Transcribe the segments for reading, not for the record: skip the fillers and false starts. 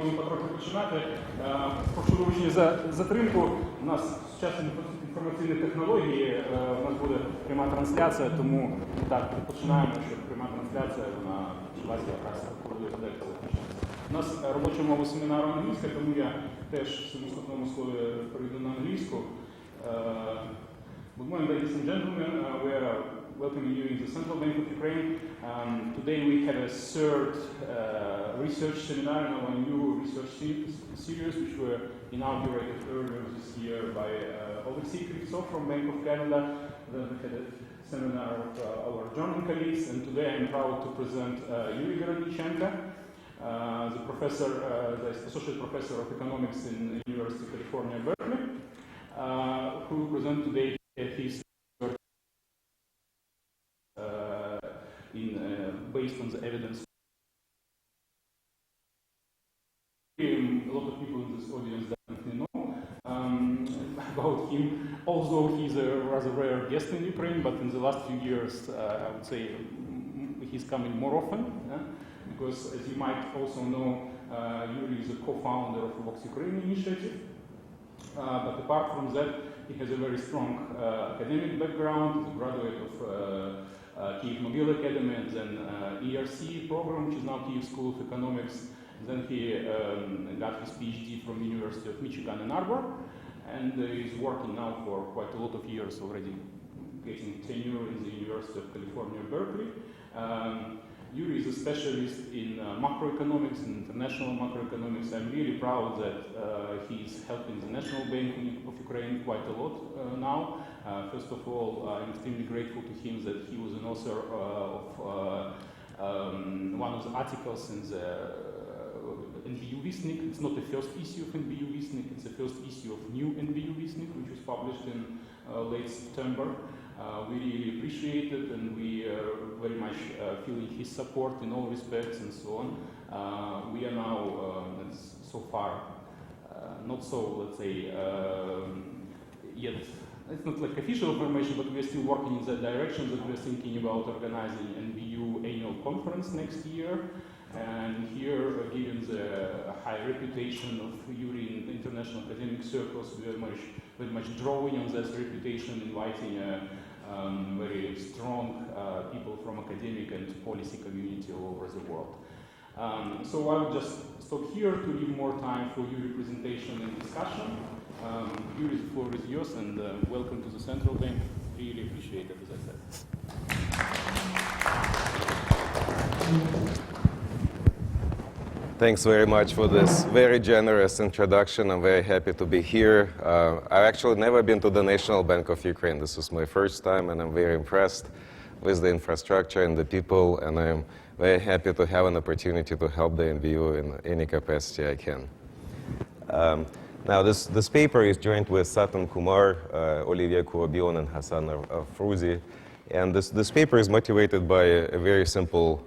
будемо потрохи починати. Прошу вибачення за затримку. У нас сучасні інформаційні технології, у нас буде пряма трансляція, тому так, починаємо, що пряма трансляція, вона почалася якраз коли деколи. У нас робоча мова семінару англійська, тому я теж в своєму основному слові перейду на англійську. Good morning, ladies and gentlemen. We are welcoming you in the Central Bank of Ukraine. Today we have a third research seminar in our new research series, which were inaugurated earlier this year by Alexei Krivtsov from Bank of Canada. Then we had a seminar of our German colleagues, and today I'm proud to present Yury Городніченко, the professor, the associate professor of economics in University of California, Berkeley, who will present today his work based on the evidence. A lot of people in this audience definitely know about him, although he's a rather rare guest in Ukraine, but in the last few years, I would say he's coming more often, because as you might also know, Yury is a co-founder of Vox Ukraine initiative. But apart from that, he has a very strong academic background. He's a graduate of Kyiv Mobile Academy and then ERC program, which is now Kyiv School of Economics. Then he got his PhD from the University of Michigan Ann Arbor, and is working now for quite a lot of years already, getting tenure in the University of California, Berkeley. Yury is a specialist in macroeconomics and international macroeconomics. I'm really proud that he's helping the National Bank of Ukraine quite a lot now. First of all, I'm extremely grateful to him that he was an author of one of the articles in the NBU Vestnik. It's not the first issue of NBU Vestnik, it's the first issue of new NBU Vestnik, which was published in late September. We really appreciate it, and we are very much feeling his support in all respects and so on. We are now, so far, not so, let's say, yet, it's not like official information, but we are still working in that direction, that we are thinking about organizing NBU annual conference next year. And here, given the high reputation of Yury in international academic circles, we are very much drawing on that reputation, inviting very strong people from academic and policy community all over the world. So I will just stop here to leave more time for Yury presentation and discussion. Yury, the floor is yours, and welcome to the Central Bank. Really appreciate it, as I said. Thanks very much for this very generous introduction. I'm very happy to be here. I've actually never been to the National Bank of Ukraine. This is my first time, and I'm very impressed with the infrastructure and the people, and I'm very happy to have an opportunity to help the NBU in any capacity I can. Now, this paper is joined with Satan Kumar, Olivier Courbion, and Hassan Afrouzi, and this paper is motivated by a very simple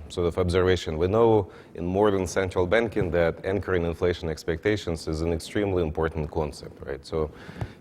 sort of observation. We know in modern central banking that anchoring inflation expectations is an extremely important concept, right? So,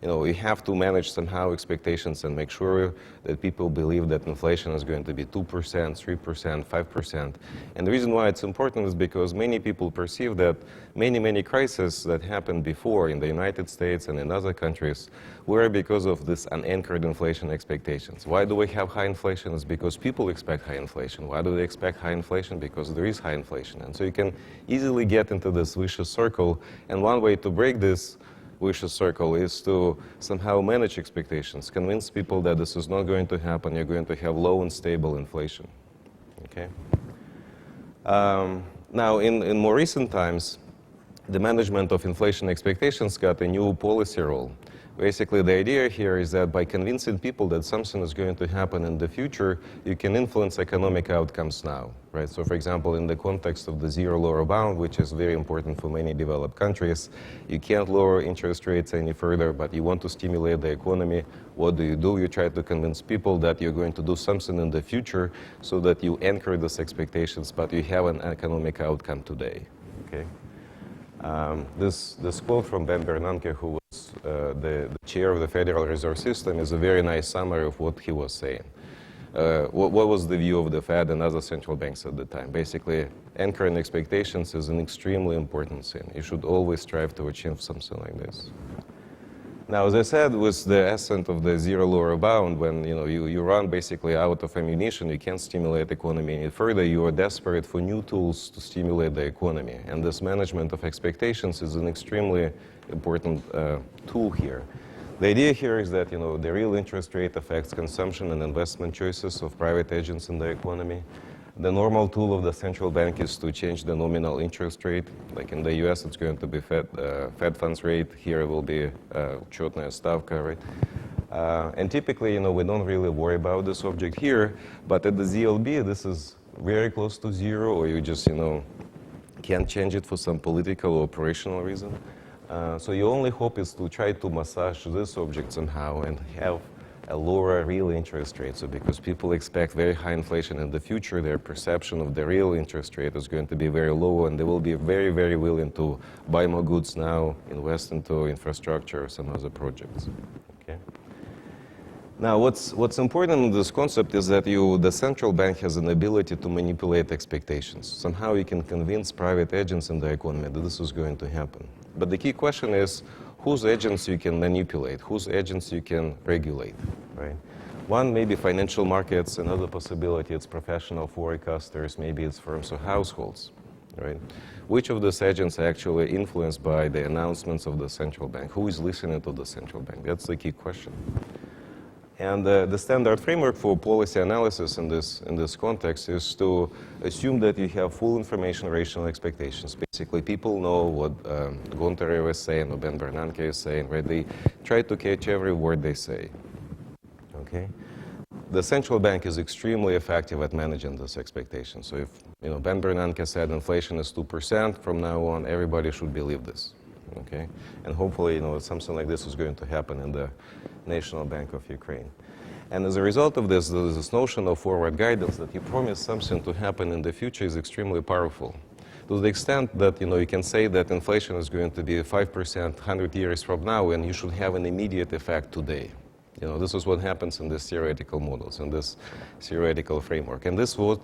we have to manage somehow expectations and make sure that people believe that inflation is going to be 2%, 3%, 5%. And the reason why it's important is because many people perceive that many crises that happened before in the United States and in other countries were because of this unanchored inflation expectations. Why do we have high inflation? It's because people expect high inflation. Why do they expect high inflation? Because there is high inflation. And so you can easily get into this vicious circle. And one way to break this vicious circle is to somehow manage expectations, convince people that this is not going to happen. You're going to have low and stable inflation. Okay. Now, in more recent times, the management of inflation expectations got a new policy role. Basically, the idea here is that by convincing people that something is going to happen in the future, you can influence economic outcomes now, right? So, for example, in the context of the zero lower bound, which is very important for many developed countries, you can't lower interest rates any further, but you want to stimulate the economy. What do? You try to convince people that you're going to do something in the future so that you anchor these expectations, but you have an economic outcome today, okay? This quote from Ben Bernanke, who was the chair of the Federal Reserve System, is a very nice summary of what he was saying. What was the view of the Fed and other central banks at the time? Basically, anchoring expectations is an extremely important thing. You should always strive to achieve something like this. Now, as I said, with the ascent of the zero lower bound, when you run basically out of ammunition, you can't stimulate the economy any further, you are desperate for new tools to stimulate the economy. And this management of expectations is an extremely important tool here. The idea here is that the real interest rate affects consumption and investment choices of private agents in the economy. The normal tool of the central bank is to change the nominal interest rate. Like in the US, it's going to be Fed funds rate. Here it will be учетная ставка, right? And typically, we don't really worry about this object here, but at the ZLB, this is very close to zero, or you just, can't change it for some political or operational reason. So your only hope is to try to massage this object somehow and have a lower real interest rate. So because people expect very high inflation in the future, their perception of the real interest rate is going to be very low, and they will be very, very willing to buy more goods now, invest into infrastructure or some other projects. Okay. Now, what's important in this concept is that the central bank has an ability to manipulate expectations. Somehow you can convince private agents in the economy that this is going to happen. But the key question is, whose agents you can manipulate, whose agents you can regulate, right? One, maybe financial markets. Another possibility, it's professional forecasters. Maybe it's firms or households, right? Which of these agents are actually influenced by the announcements of the central bank? Who is listening to the central bank? That's the key question. And the standard framework for policy analysis in this context is to assume that you have full information rational expectations. Basically, people know what Gunter was saying or Ben Bernanke is saying, right? They try to catch every word they say, okay? The central bank is extremely effective at managing this expectation. So if Ben Bernanke said inflation is 2%, from now on, everybody should believe this. Okay, and hopefully, something like this is going to happen in the National Bank of Ukraine. And as a result of this, this notion of forward guidance, that you promise something to happen in the future, is extremely powerful. To the extent that, you can say that inflation is going to be 5% 100 years from now, and you should have an immediate effect today. This is what happens in these theoretical models, in this theoretical framework. And this was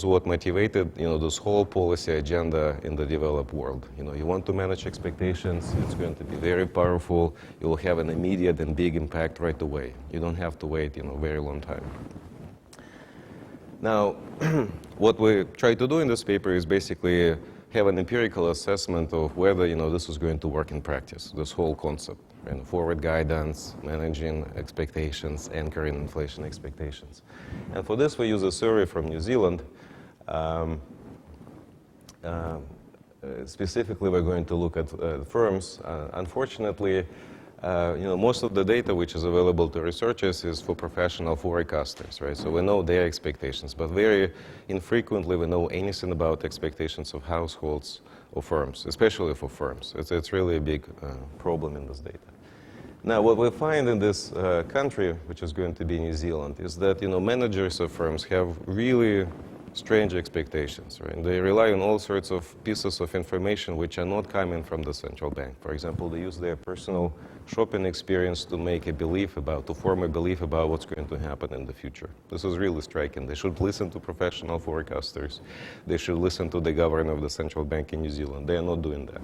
what motivated, this whole policy agenda in the developed world. You want to manage expectations, it's going to be very powerful, you will have an immediate and big impact right away. You don't have to wait, a very long time. Now, what we try to do in this paper is basically have an empirical assessment of whether, this is going to work in practice, this whole concept. Forward guidance, managing expectations, anchoring inflation expectations. And for this, we use a survey from New Zealand. Specifically, we're going to look at firms. Unfortunately, most of the data which is available to researchers is for professional forecasters, right? So we know their expectations, but very infrequently we know anything about expectations of households or firms, especially for firms. It's really a big problem in this data. Now, what we find in this country, which is going to be New Zealand, is that managers of firms have really strange expectations, right? They rely on all sorts of pieces of information which are not coming from the central bank. For example, they use their personal shopping experience to form a belief about what's going to happen in the future. This is really striking. They should listen to professional forecasters. They should listen to the governor of the central bank in New Zealand. They are not doing that.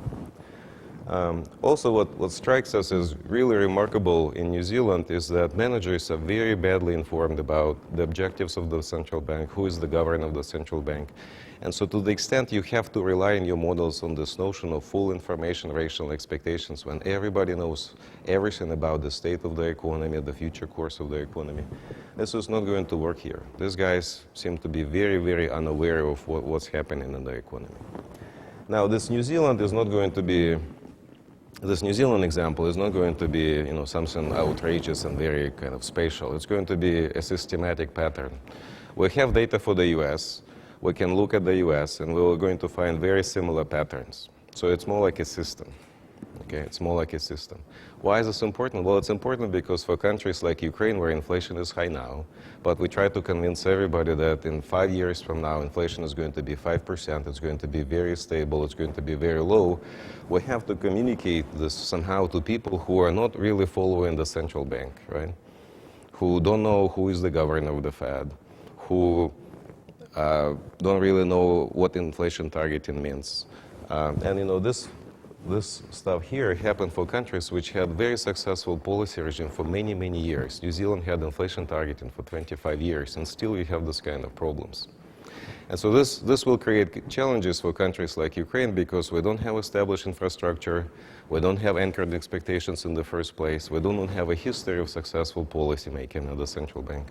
Also, what strikes us as really remarkable in New Zealand is that managers are very badly informed about the objectives of the central bank, who is the governor of the central bank. And so to the extent you have to rely in your models on this notion of full information rational expectations, when everybody knows everything about the state of the economy, the future course of the economy, this is not going to work here. These guys seem to be very, very unaware of what's happening in the economy. Now, this New Zealand example is not going to be, something outrageous and very kind of spatial. It's going to be a systematic pattern. We have data for the US. We can look at the US, and we're going to find very similar patterns. So it's more like a system. Okay, it's more like a system. Why is this important? Well, it's important because for countries like Ukraine, where inflation is high now, but we try to convince everybody that in 5 years from now, inflation is going to be 5%, it's going to be very stable, it's going to be very low, we have to communicate this somehow to people who are not really following the central bank, right? Who don't know who is the governor of the Fed, who don't really know what inflation targeting means. And you know, this stuff here happened for countries which had very successful policy regime for many, many years. New Zealand had inflation targeting for 25 years, and still you have this kind of problems. And so this will create challenges for countries like Ukraine because we don't have established infrastructure, we don't have anchored expectations in the first place, we don't have a history of successful policy making at the central bank.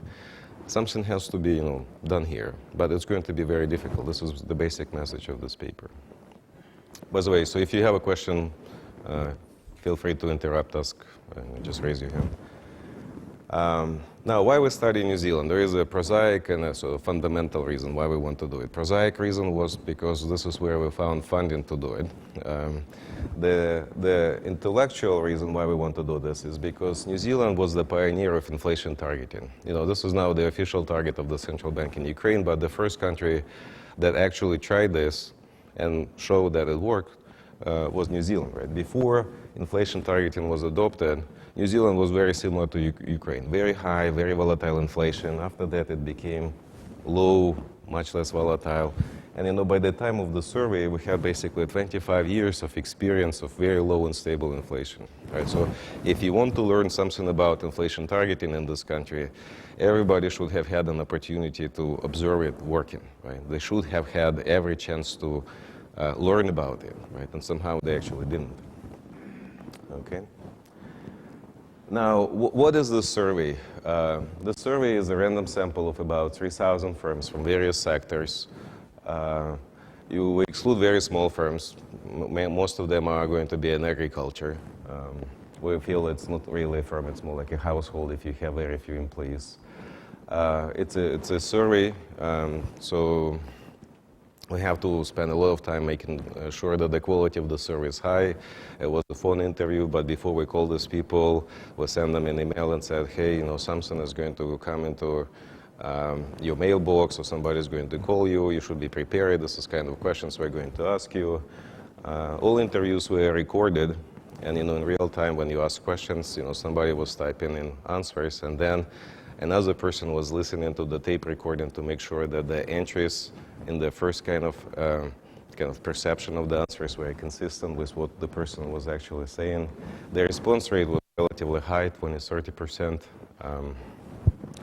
Something has to be, done here, but it's going to be very difficult. This is the basic message of this paper. By the way, so if you have a question, feel free to interrupt us and just raise your hand. Now, why we study New Zealand? There is a prosaic and a sort of fundamental reason why we want to do it. Prosaic reason was because this is where we found funding to do it. The intellectual reason why we want to do this is because New Zealand was the pioneer of inflation targeting. This is now the official target of the central bank in Ukraine, but the first country that actually tried this and showed that it worked was New Zealand, right? Before inflation targeting was adopted, New Zealand was very similar to Ukraine. Very high, very volatile inflation. After that, it became low, much less volatile. And by the time of the survey, we had basically 25 years of experience of very low and stable inflation, right? So if you want to learn something about inflation targeting in this country, everybody should have had an opportunity to observe it working, right? They should have had every chance to learn about it, right? And somehow they actually didn't. Okay. Now, what is the survey? The survey is a random sample of about 3,000 firms from various sectors. You exclude very small firms. Most of them are going to be in agriculture. We feel it's not really a firm, it's more like a household if you have very few employees. It's a survey, so we have to spend a lot of time making sure that the quality of the survey is high. It was a phone interview, but before we call these people, we send them an email and said, hey, something is going to come into your mailbox, or somebody is going to call you. You should be prepared. This is kind of questions we're going to ask you. All interviews were recorded, and in real time, when you ask questions, somebody was typing in answers, and then another person was listening to the tape recording to make sure that the entries in the first kind of perception of the answers were consistent with what the person was actually saying. The response rate was relatively high, 20-30%.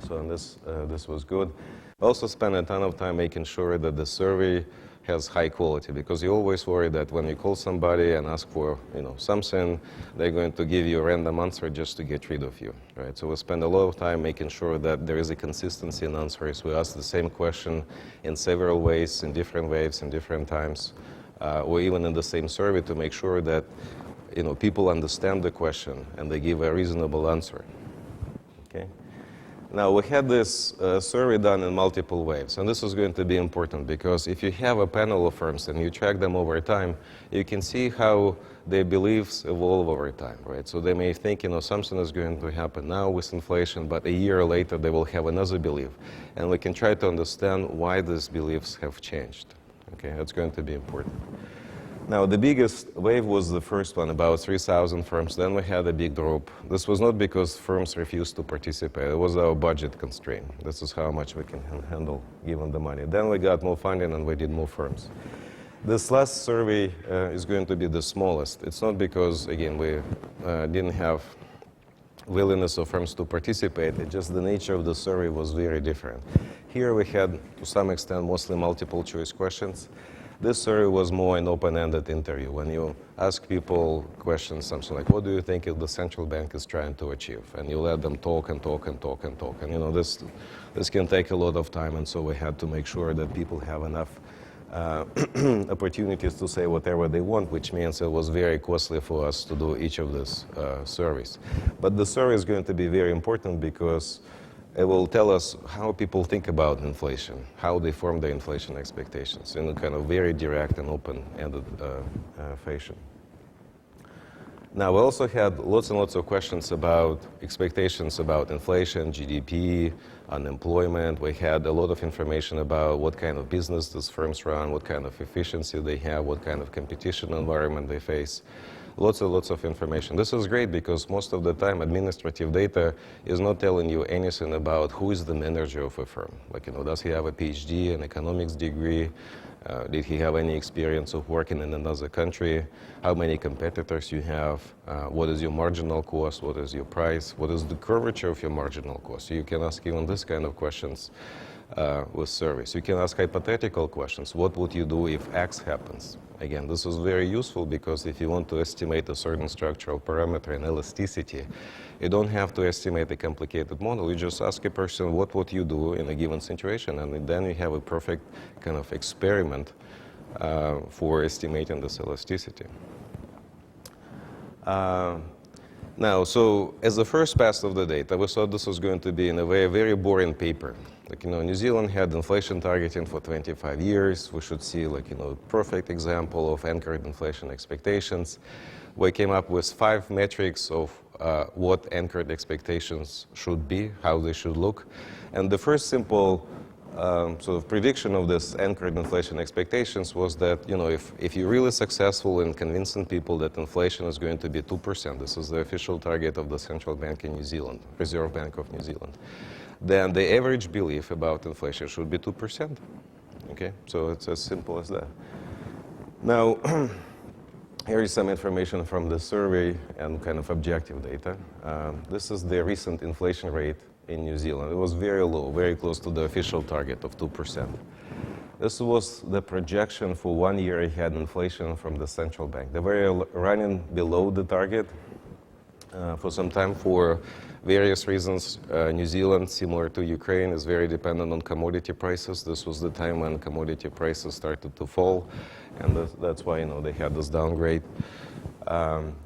So this was good. Also spent a ton of time making sure that the survey has high quality, because you always worry that when you call somebody and ask for something, they're going to give you a random answer just to get rid of you, right? So we spend a lot of time making sure that there is a consistency in answers. We ask the same question in several ways, in different ways, in different times, or even in the same survey to make sure that people understand the question and they give a reasonable answer. Okay. Now, we had this survey done in multiple waves, and this is going to be important because if you have a panel of firms and you track them over time, you can see how their beliefs evolve over time, right? So they may think, something is going to happen now with inflation, but a year later they will have another belief, and we can try to understand why these beliefs have changed. Okay, that's going to be important. Now, the biggest wave was the first one, about 3,000 firms. Then we had a big drop. This was not because firms refused to participate. It was our budget constraint. This is how much we can handle given the money. Then we got more funding and we did more firms. This last survey is going to be the smallest. It's not because, again, we didn't have willingness of firms to participate. It's just the nature of the survey was very different. Here we had, to some extent, mostly multiple choice questions. This survey was more an open-ended interview. When you ask people questions, something like, what do you think the central bank is trying to achieve? And you let them talk and talk and talk and talk. And this can take a lot of time, and so we had to make sure that people have enough opportunities to say whatever they want, which means it was very costly for us to do each of these surveys. But the survey is going to be very important because it will tell us how people think about inflation, how they form their inflation expectations in a kind of very direct and open-ended fashion. Now, we also had lots and lots of questions about expectations about inflation, GDP, unemployment. We had a lot of information about what kind of business these firms run, what kind of efficiency they have, what kind of competition environment they face. lots and lots of information. This is great because most of the time administrative data is not telling you anything about who is the manager of a firm. Like, does he have a PhD, an economics degree? Did he have any experience of working in another country? How many competitors you have? What is your marginal cost? What is your price? What is the curvature of your marginal cost? So you can ask even this kind of questions with surveys. You can ask hypothetical questions. What would you do if X happens? Again, this is very useful because if you want to estimate a certain structural parameter and elasticity, you don't have to estimate a complicated model. You just ask a person, what would you do in a given situation? And then you have a perfect kind of experiment for estimating this elasticity. Now, so as the first pass of the data, we thought this was going to be, in a way, a very boring paper. Like, New Zealand had inflation targeting for 25 years. We should see, like, perfect example of anchored inflation expectations. We came up with 5 metrics of what anchored expectations should be, how they should look. And the first simple sort of prediction of this anchored inflation expectations was that, if you're really successful in convincing people that inflation is going to be 2%, this is the official target of the Central Bank in New Zealand, Reserve Bank of New Zealand, then the average belief about inflation should be 2%. Okay, so it's as simple as that. Now, here is some information from the survey and kind of objective data. This is the recent inflation rate in New Zealand. It was very low, very close to the official target of 2%. This was the projection for 1 year ahead inflation from the central bank. They were running below the target for some time for various reasons. New Zealand, similar to Ukraine, is very dependent on commodity prices. This was the time when commodity prices started to fall, and that's why they had this downgrade.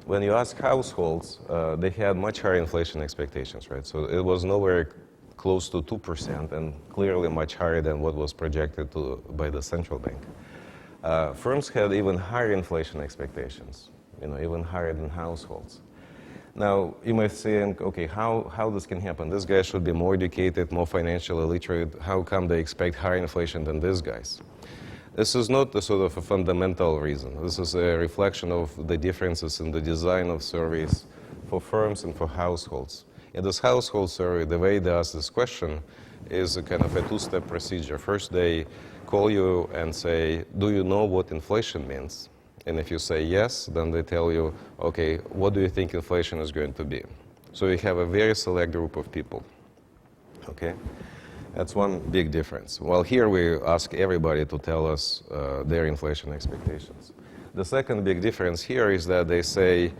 When you ask households, they had much higher inflation expectations, right? So it was nowhere close to 2% and clearly much higher than what was projected by the central bank. Firms had even higher inflation expectations, even higher than households. Now, you might think, okay, how this can happen? This guy should be more educated, more financially literate. How come they expect higher inflation than these guys? This is not a sort of a fundamental reason. This is a reflection of the differences in the design of surveys for firms and for households. In this household survey, the way they ask this question is a kind of a two-step procedure. First, they call you and say, do you know what inflation means? And if you say yes, then they tell you, okay, what do you think inflation is going to be? So you have a very select group of people, okay? That's one big difference. Well, here we ask everybody to tell us their inflation expectations. The second big difference here is that they say,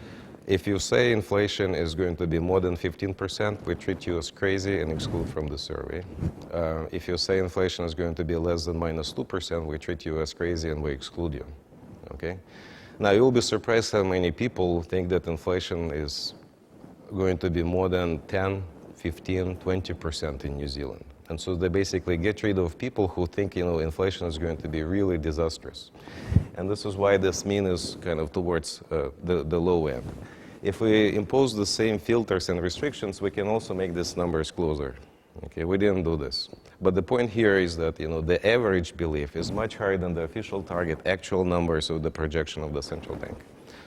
if you say inflation is going to be more than 15%, we treat you as crazy and exclude from the survey. If you say inflation is going to be less than -2%, we treat you as crazy and we exclude you. Okay? Now, you'll be surprised how many people think that inflation is going to be more than 10, 15, 20% in New Zealand. And so they basically get rid of people who think, inflation is going to be really disastrous. And this is why this mean is kind of towards the low end. If we impose the same filters and restrictions, we can also make these numbers closer. Okay, we didn't do this. But the point here is that, the average belief is much higher than the official target actual numbers of the projection of the central bank.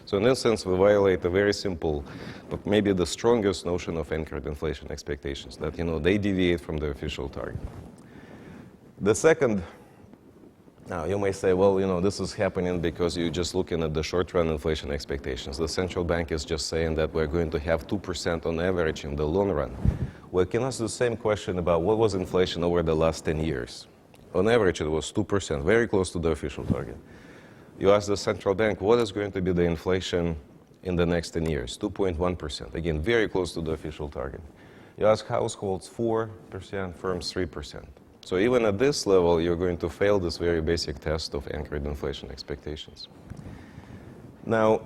So in this sense, we violate a very simple, but maybe the strongest notion of anchored inflation expectations, that, they deviate from the official target. The second, now you may say, well, this is happening because you're just looking at the short-run inflation expectations. The central bank is just saying that we're going to have 2% on average in the long run. We can ask the same question about what was inflation over the last 10 years. On average, it was 2%, very close to the official target. You ask the central bank, what is going to be the inflation in the next 10 years? 2.1%, again, very close to the official target. You ask households 4%, firms 3%. So even at this level, you're going to fail this very basic test of anchored inflation expectations. Now,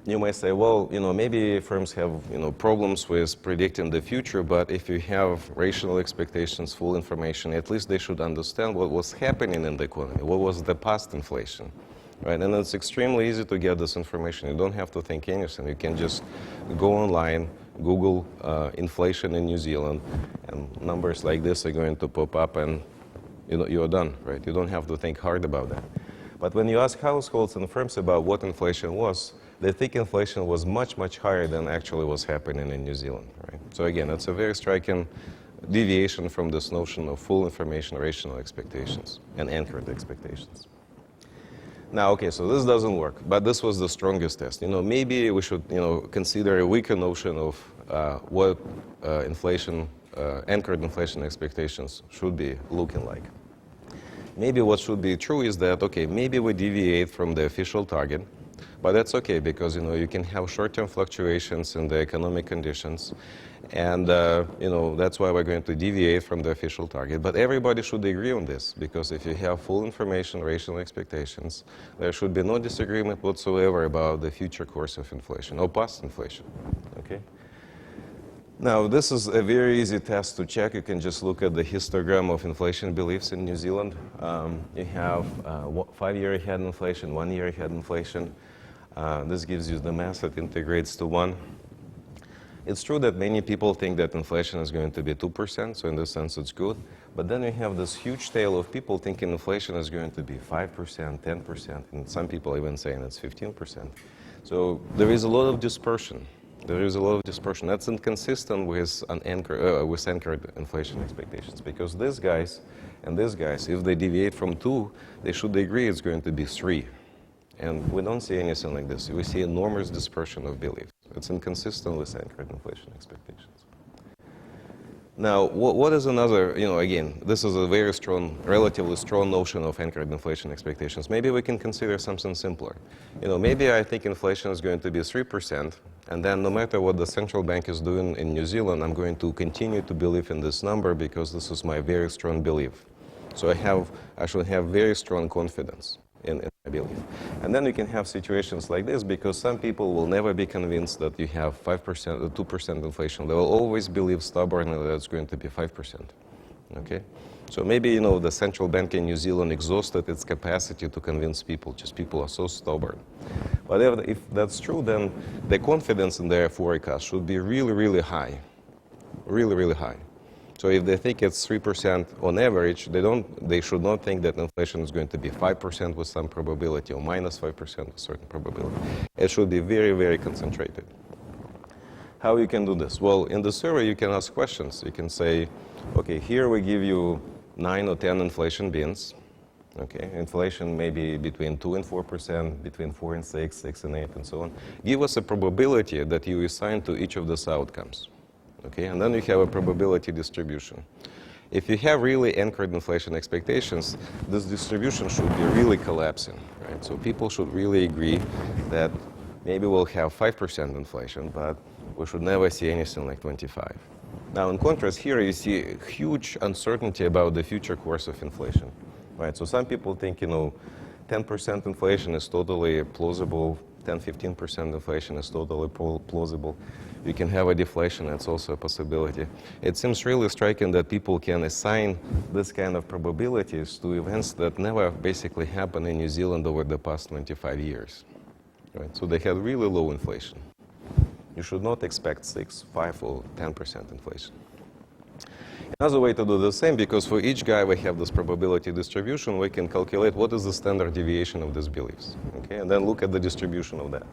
you might say, well, maybe firms have, problems with predicting the future, but if you have rational expectations, full information, at least they should understand what was happening in the economy, what was the past inflation, right? And it's extremely easy to get this information. You don't have to think anything. You can just go online, Google inflation in New Zealand, and numbers like this are going to pop up, and you're done, right? You don't have to think hard about that. But when you ask households and firms about what inflation was, they think inflation was much, much higher than actually was happening in New Zealand, right? So again, it's a very striking deviation from this notion of full information rational expectations and anchored expectations. Now, okay, so this doesn't work, but this was the strongest test. Maybe we should, consider a weaker notion of what anchored inflation expectations should be looking like. Maybe what should be true is that, okay, maybe we deviate from the official target, but that's okay because, you can have short-term fluctuations in the economic conditions, and, that's why we're going to deviate from the official target. But everybody should agree on this, because if you have full information rational expectations, there should be no disagreement whatsoever about the future course of inflation or past inflation, okay? Now, this is a very easy test to check. You can just look at the histogram of inflation beliefs in New Zealand. You have 5-year ahead inflation, 1 year ahead inflation. This gives you the mass that integrates to 1. It's true that many people think that inflation is going to be 2%, so in this sense it's good. But then you have this huge tail of people thinking inflation is going to be 5%, 10%, and some people even saying it's 15%. So there is a lot of dispersion. That's inconsistent with anchored inflation expectations, because these guys and these guys, if they deviate from 2, they should agree it's going to be 3. And we don't see anything like this. We see enormous dispersion of beliefs. It's inconsistent with anchored inflation expectations. Now, what is another, again, this is a very strong, relatively strong notion of anchored inflation expectations. Maybe we can consider something simpler. Maybe I think inflation is going to be 3%, and then no matter what the central bank is doing in New Zealand, I'm going to continue to believe in this number because this is my very strong belief. So I should have very strong confidence in my belief. And then you can have situations like this, because some people will never be convinced that you have 5% or 2% inflation. They will always believe stubbornly that it's going to be 5%. Okay? So maybe, the central bank in New Zealand exhausted its capacity to convince people. Just people are so stubborn. But if that's true, then the confidence in their forecast should be really, really high. Really, really high. So if they think it's 3% on average, they should not think that inflation is going to be 5% with some probability or minus 5% with certain probability. It should be very, very concentrated. How you can do this? Well, in the survey, you can ask questions. You can say, okay, here we give you 9 or 10 inflation bins. Okay, inflation maybe between 2 and 4%, between 4 and 6, 6 and 8, and so on. Give us a probability that you assign to each of these outcomes. Okay, and then you have a probability distribution. If you have really anchored inflation expectations, this distribution should be really collapsing, right? So people should really agree that maybe we'll have 5% inflation, but we should never see anything like 25. Now, in contrast, here you see huge uncertainty about the future course of inflation, right? So some people think, 10% inflation is totally plausible, 10-15% inflation is totally plausible. You can have a deflation, that's also a possibility. It seems really striking that people can assign this kind of probabilities to events that never basically happened in New Zealand over the past 25 years. Right? So they had really low inflation. You should not expect 6, 5, or 10% inflation. Another way to do the same, because for each guy we have this probability distribution, we can calculate what is the standard deviation of these beliefs, okay? And then look at the distribution of that.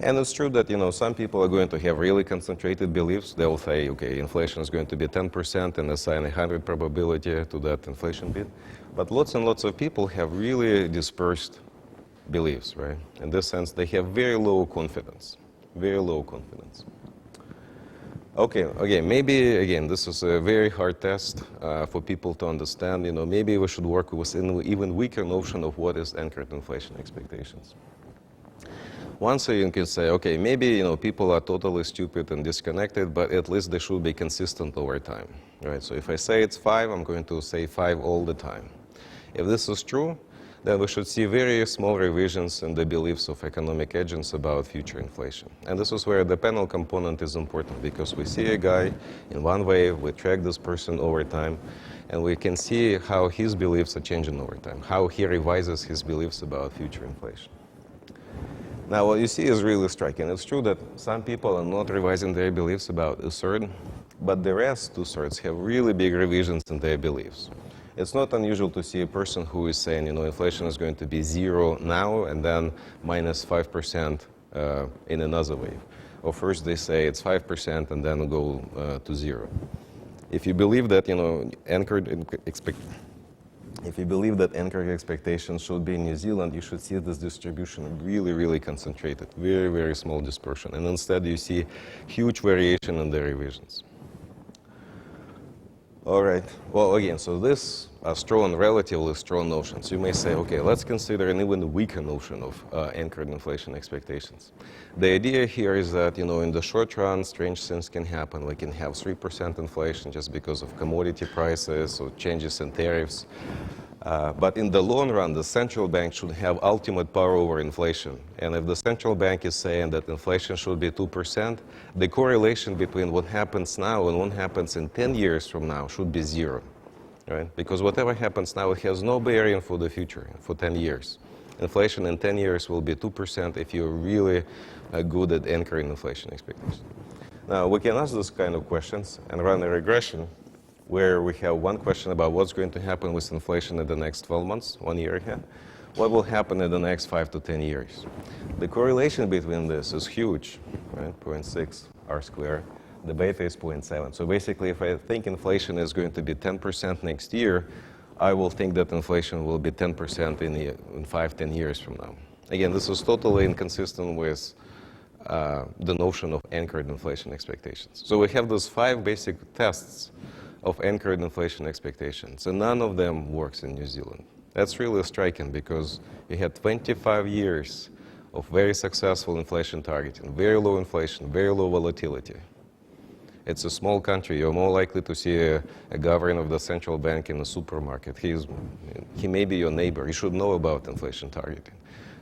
And it's true that, some people are going to have really concentrated beliefs. They will say, okay, inflation is going to be 10% and assign 100 probability to that inflation bit. But lots and lots of people have really dispersed beliefs, right? In this sense, they have very low confidence, very low confidence. Okay, maybe, again, this is a very hard test for people to understand. Maybe we should work with an even weaker notion of what is anchored inflation expectations. Once you can say, okay, maybe, people are totally stupid and disconnected, but at least they should be consistent over time, right? So if I say it's 5, I'm going to say 5 all the time. If this is true, then we should see very small revisions in the beliefs of economic agents about future inflation. And this is where the panel component is important, because we see a guy in one way, we track this person over time, and we can see how his beliefs are changing over time, how he revises his beliefs about future inflation. Now, what you see is really striking. It's true that some people are not revising their beliefs about a third, but the rest 2/3 have really big revisions in their beliefs. It's not unusual to see a person who is saying, inflation is going to be 0 now and then minus 5% in another wave. Or first they say it's 5% and then go to 0. If you believe that, anchored expectations should be in New Zealand, you should see this distribution really, really concentrated, very, very small dispersion. And instead you see huge variation in the revisions. All right, well, again, so this are strong, relatively strong notions. You may say, okay, let's consider an even weaker notion of anchored inflation expectations. The idea here is that, in the short run, strange things can happen. We can have 3% inflation just because of commodity prices or changes in tariffs. But in the long run, the central bank should have ultimate power over inflation. And if the central bank is saying that inflation should be 2%, the correlation between what happens now and what happens in 10 years from now should be 0. Right? Because whatever happens now, it has no bearing for the future, for 10 years. Inflation in 10 years will be 2% if you're really good at anchoring inflation expectations. Now, we can ask those kind of questions and run a regression where we have one question about what's going to happen with inflation in the next 12 months, 1 year ahead. What will happen in the next 5 to 10 years? The correlation between this is huge, right? 0.6 R squared. The beta is 0.7. So basically, if I think inflation is going to be 10% next year, I will think that inflation will be 10% in 5, 10 years from now. Again, this is totally inconsistent with the notion of anchored inflation expectations. So we have those 5 basic tests of anchored inflation expectations, and none of them works in New Zealand. That's really striking because you had 25 years of very successful inflation targeting, very low inflation, very low volatility. It's a small country. You're more likely to see a governor of the central bank in a supermarket. He may be your neighbor. You should know about inflation targeting.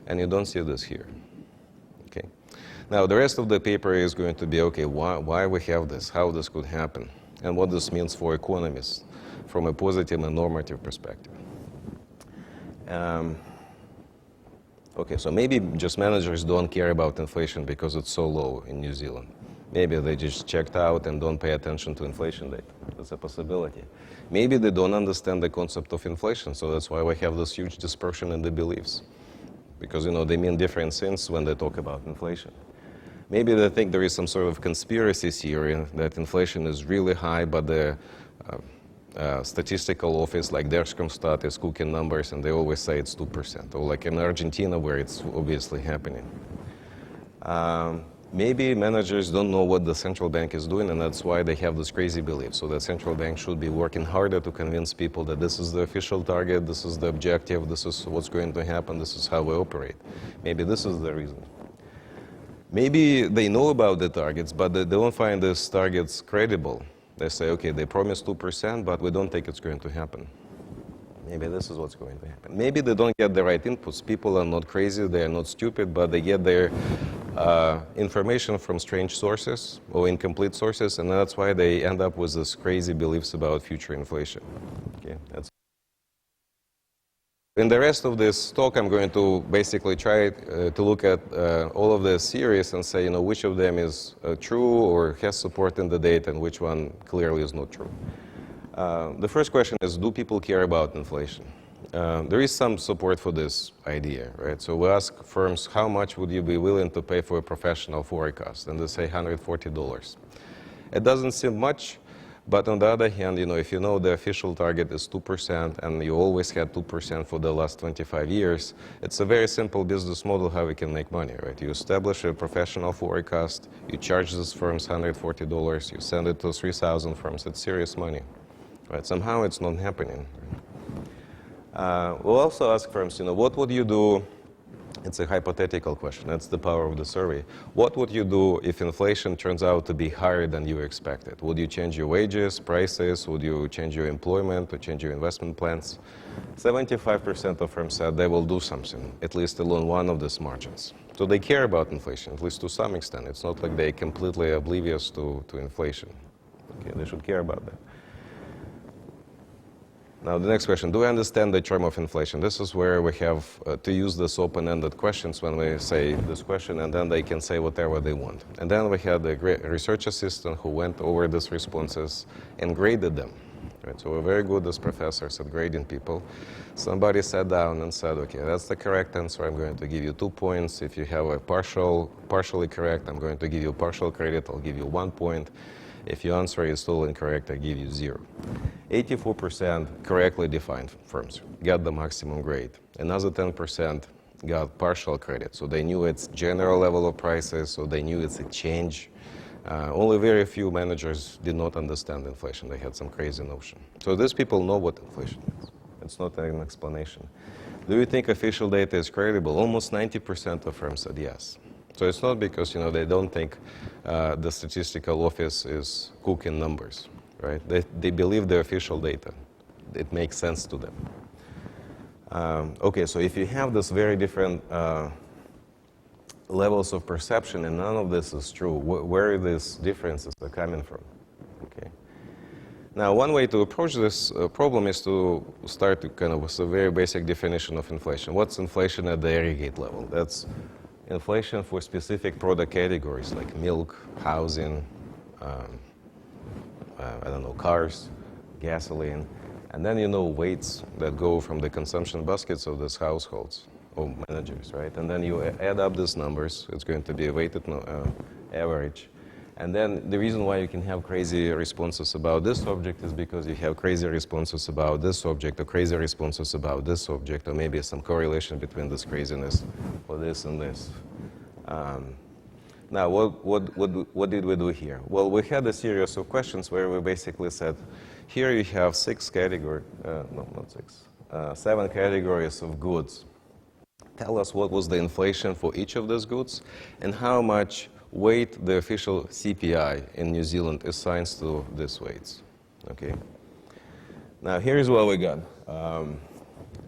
And you don't see this here. Okay. Now, the rest of the paper is going to be, okay, why we have this, how this could happen, and what this means for economists from a positive and normative perspective. Okay, so maybe just managers don't care about inflation because it's so low in New Zealand. Maybe they just checked out and don't pay attention to inflation data. That's a possibility. Maybe they don't understand the concept of inflation, so that's why we have this huge dispersion in the beliefs. Because, they mean different things when they talk about inflation. Maybe they think there is some sort of conspiracy theory that inflation is really high, but the statistical office like Держкомстат is cooking numbers and they always say it's 2%. Or like in Argentina where it's obviously happening. Maybe managers don't know what the central bank is doing, and that's why they have this crazy belief. So the central bank should be working harder to convince people that this is the official target, this is the objective, this is what's going to happen, this is how we operate. Maybe this is the reason. Maybe they know about the targets, but they don't find these targets credible. They say, okay, they promised 2%, but we don't think it's going to happen. Maybe this is what's going to happen. Maybe they don't get the right inputs. People are not crazy, they are not stupid, but they get their information from strange sources or incomplete sources, and that's why they end up with these crazy beliefs about future inflation. Okay, in the rest of this talk, I'm going to basically try to look at all of the series and say, which of them is true or has support in the data and which one clearly is not true. The first question is, do people care about inflation? There is some support for this idea, right? So we ask firms, how much would you be willing to pay for a professional forecast? And they say $140. It doesn't seem much, but on the other hand, if you know the official target is 2% and you always had 2% for the last 25 years, it's a very simple business model how we can make money, right? You establish a professional forecast, you charge these firms $140, you send it to 3,000 firms, it's serious money. Right, somehow it's not happening. We'll also ask firms, what would you do? It's a hypothetical question. That's the power of the survey. What would you do if inflation turns out to be higher than you expected? Would you change your wages, prices? Would you change your employment or change your investment plans? 75% of firms said they will do something, at least along one of these margins. So they care about inflation, at least to some extent. It's not like they're completely oblivious to inflation. Okay, they should care about that. Now, the next question, do I understand the term of inflation? This is where we have to use this open-ended questions when we say this question, and then they can say whatever they want. And then we had a great research assistant who went over these responses and graded them. right? So we're very good as professors at grading people. Somebody sat down and said, okay, that's the correct answer. I'm going to give you 2 points. If you have a partially correct, I'm going to give you partial credit. I'll give you 1 point. If your answer is still incorrect, I give you 0. 84% correctly defined firms got the maximum grade. Another 10% got partial credit. So they knew its general level of prices, so they knew it's a change. Only very few managers did not understand inflation. They had some crazy notion. So these people know what inflation is. It's not an explanation. Do you think official data is credible? Almost 90% of firms said yes. So it's not because they don't think the statistical office is cooking numbers, right? They believe the official data. It makes sense to them. Okay, so if you have this very different levels of perception and none of this is true, where are these differences are coming from? Okay. Now, one way to approach this problem is to start with a very basic definition of inflation. What's inflation at the aggregate level? That's inflation for specific product categories like milk, housing, cars, gasoline, and then weights that go from the consumption baskets of these households or managers, right? And then you add up these numbers. It's going to be a weighted average. And then the reason why you can have crazy responses about this object is because you have crazy responses about this object or crazy responses about this object, or maybe some correlation between this craziness or this and this. Now, what did we do here? Well, we had a series of questions where we basically said, here you have 7 categories of goods. Tell us what was the inflation for each of those goods and how much weight the official CPI in New Zealand assigns to these weights. Okay. Now here's what we got.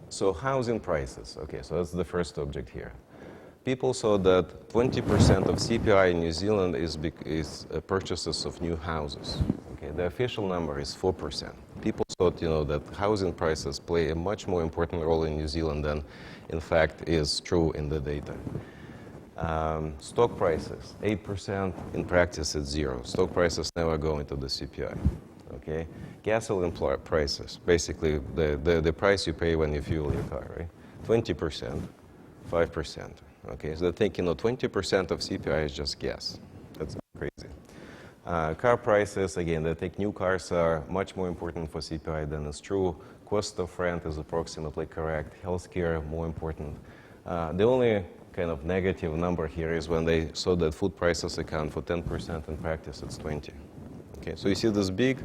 So housing prices. Okay, so that's the first object here. People saw that 20% of CPI in New Zealand is purchases of new houses. Okay, the official number is 4%. People thought, that housing prices play a much more important role in New Zealand than, in fact, is true in the data. Stock prices, 8%. In practice, it's 0. Stock prices never go into the CPI. Okay, gasoline prices, basically the price you pay when you fuel your car, right? 20%, 5%. Okay, so they think 20% of CPI is just gas. That's crazy. Car prices, again, they think new cars are much more important for CPI than is true. Cost of rent is approximately correct. Healthcare, more important. The only kind of negative number here is when they saw that food prices account for 10%, in practice it's 20%. Okay, so you see these big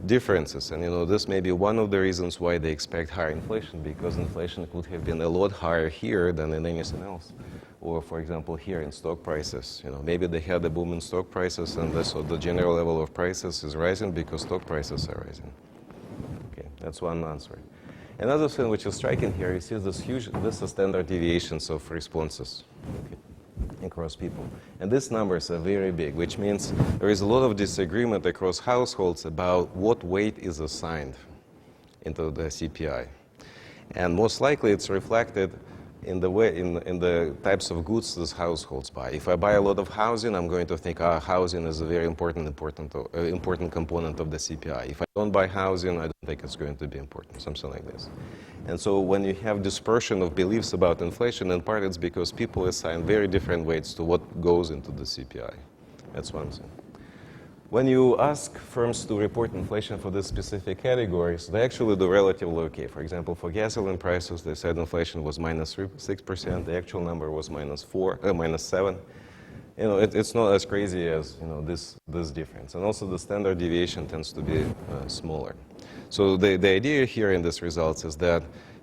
differences, and this may be one of the reasons why they expect higher inflation, because inflation could have been a lot higher here than in anything else. Or, for example, here in stock prices, maybe they had a boom in stock prices, and so the general level of prices is rising because stock prices are rising. Okay, that's one answer. Another thing which is striking here, you see this is standard deviations of responses across people. And these numbers are very big, which means there is a lot of disagreement across households about what weight is assigned into the CPI. And most likely it's reflected in the types of goods these households buy. If I buy a lot of housing, I'm going to think, housing is a very important component of the CPI. If I don't buy housing, I don't think it's going to be important, something like this. And so when you have dispersion of beliefs about inflation, in part it's because people assign very different weights to what goes into the CPI. That's one thing. When you ask firms to report inflation for these specific categories, they actually do relatively okay. For example, for gasoline prices, they said inflation was minus 6%. The actual number was minus 7. It's not as crazy as this difference. And also the standard deviation tends to be smaller. So the idea here in these results is that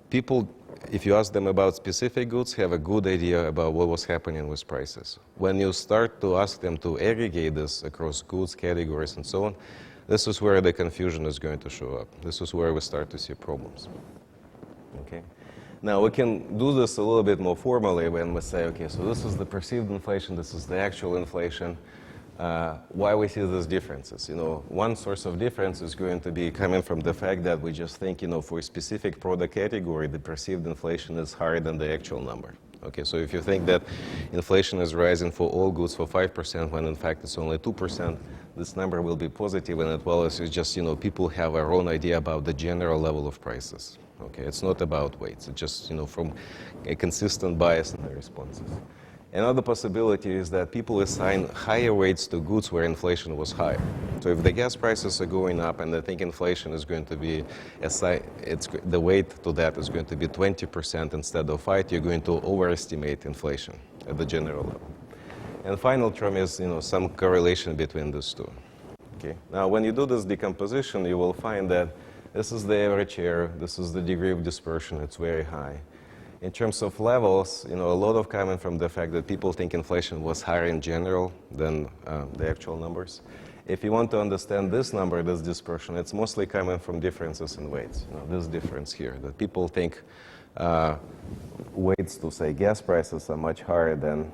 people, if you ask them about specific goods, have a good idea about what was happening with prices. When you start to ask them to aggregate this across goods, categories, and so on, this is where the confusion is going to show up. This is where we start to see problems. Okay. Now, we can do this a little bit more formally when we say, okay, so this is the perceived inflation, this is the actual inflation. Why we see these differences? One source of difference is going to be coming from the fact that we just think, for a specific product category, the perceived inflation is higher than the actual number. Okay, so if you think that inflation is rising for all goods for 5%, when in fact it's only 2%, this number will be positive, and as well as it's just, people have a wrong idea about the general level of prices. Okay, it's not about weights, it's just, from a consistent bias in the responses. Another possibility is that people assign higher weights to goods where inflation was higher. So if the gas prices are going up and they think inflation is going to be, the weight to that is going to be 20% instead of 5%, you're going to overestimate inflation at the general level. And the final term is, some correlation between these two. Okay. Now, when you do this decomposition, you will find that this is the average error, this is the degree of dispersion, it's very high. In terms of levels, a lot of coming from the fact that people think inflation was higher in general than the actual numbers. If you want to understand this number, this dispersion, it's mostly coming from differences in weights. This difference here, that people think weights to, say, gas prices are much higher than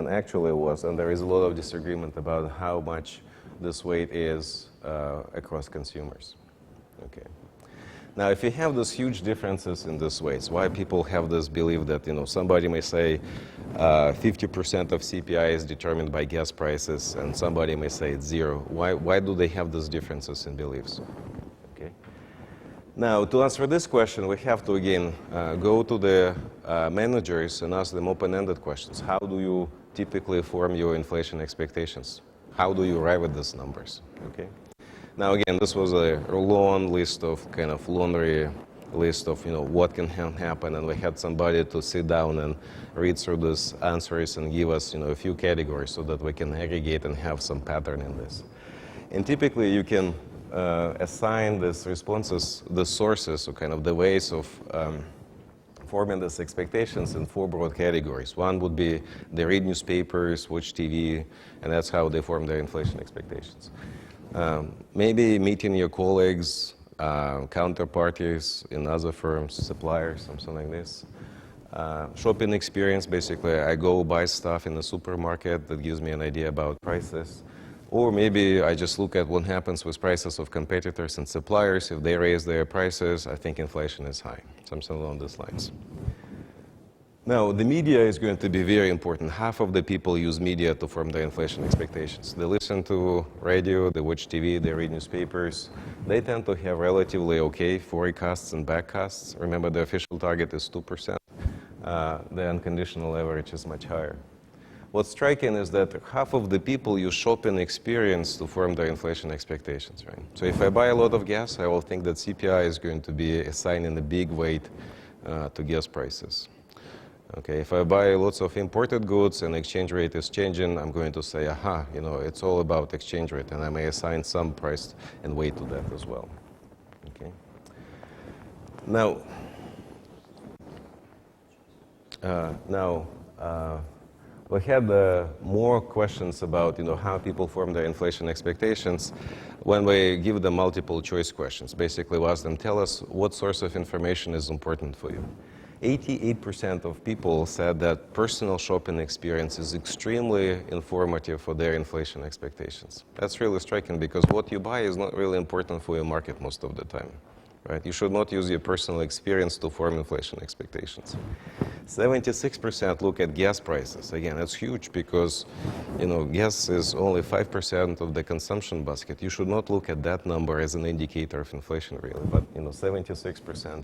actually was, and there is a lot of disagreement about how much this weight is across consumers. Okay. Now, if you have those huge differences in these weights, why people have this belief that, somebody may say 50% of CPI is determined by gas prices, and somebody may say it's 0. Why do they have those differences in beliefs? Okay. Now, to answer this question, we have to, again, go to the managers and ask them open-ended questions. How do you typically form your inflation expectations? How do you arrive at these numbers? Okay. Now, again, this was a long list of kind of laundry list of, what can happen, and we had somebody to sit down and read through these answers and give us, a few categories so that we can aggregate and have some pattern in this. And typically, you can assign these responses, the sources, or kind of the ways of forming these expectations in 4 broad categories. One would be they read newspapers, watch TV, and that's how they form their inflation expectations. Maybe meeting your colleagues, counterparties in other firms, suppliers, something like this. Shopping experience, basically, I go buy stuff in the supermarket that gives me an idea about prices. Or maybe I just look at what happens with prices of competitors and suppliers. If they raise their prices, I think inflation is high, something along these lines. Now, the media is going to be very important. Half of the people use media to form their inflation expectations. They listen to radio, they watch TV, they read newspapers. They tend to have relatively okay forecasts and backcasts. Remember, the official target is 2%. The unconditional average is much higher. What's striking is that half of the people use shopping experience to form their inflation expectations, right? So if I buy a lot of gas, I will think that CPI is going to be assigning a big weight to gas prices. Okay, if I buy lots of imported goods and exchange rate is changing, I'm going to say, aha, it's all about exchange rate, and I may assign some price and weight to that as well. Okay. Now, we had more questions about, how people form their inflation expectations when we give them multiple choice questions. Basically, we ask them, tell us what source of information is important for you. 88% of people said that personal shopping experience is extremely informative for their inflation expectations. That's really striking because what you buy is not really important for your market most of the time, right? You should not use your personal experience to form inflation expectations. 76% look at gas prices. Again, that's huge because, gas is only 5% of the consumption basket. You should not look at that number as an indicator of inflation, really. But, 76%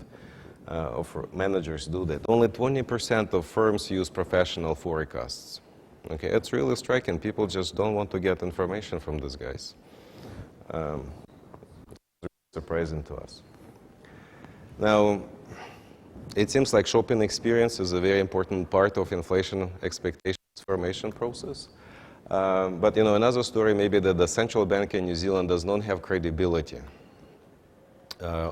of managers do that. Only 20% of firms use professional forecasts. Okay, it's really striking. People just don't want to get information from these guys. It's surprising to us. Now, it seems like shopping experience is a very important part of inflation expectations formation process. But another story may be that the central bank in New Zealand does not have credibility.